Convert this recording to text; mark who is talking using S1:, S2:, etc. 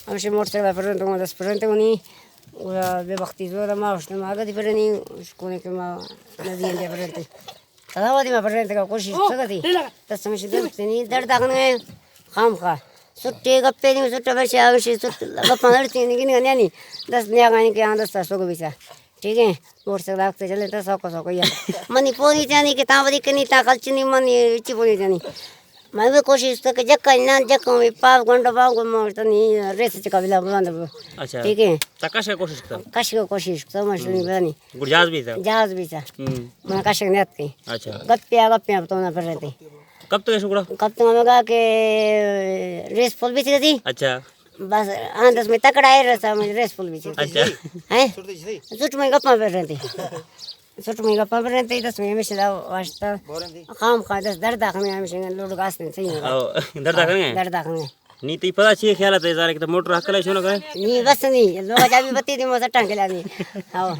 S1: आमचे मोटरसायकल पर्यंत 10 कोणी बेबख्ती जोर मावश मागती पर्यंत कोणी किंवा नदी पर्यंत तलावादी पर्यंत का कोशिश सगती तसं म्हणजे त्यांनी दड दाखवणे खाम खा सुट्टे गप्पे सुट्ट्या पैसे आविषयी गप्पा नडते गिनी 10 न्यागाने की 10 तास सोगं बिचा ठीक है मोटरसायकल लागते चले तर सौका या मनी पोनी त्यानी की तांबरी कनी ताकलची नि मनी इची पोनी त्यानी मैं कोशिश तो जक्का ना जक्का में पाव घंटा तनी रेस कबिला बंद
S2: अच्छा
S1: ठीक है
S2: कश कोशिश कर
S1: कश कोशिश समझ नहीं बनी जहाज भी था मैं कश नहीं आती
S2: अच्छा
S1: गप्पिया तो ना पर रहते
S2: कब तक शुक्र
S1: कब तक हमें कहा कि रेस फुल भी थी
S2: अच्छा
S1: बस 10 में तकड़ा है रसा में रेस फुल भी थी
S2: अच्छा
S1: हैं सुट में गप्पा पर रहते सुट में गप्पा पर रहते 10 में मिशला वास्ता काम का 10 दर्द आखने में मिशन लोड गास नहीं सही दर्द आखने
S2: नी ती पता छी ख्याल आहे जरा एक मोटर हकला शो न काय
S1: नहीं बस नहीं लोग जाबी बत्ती दी मो सट्टा के लानी हां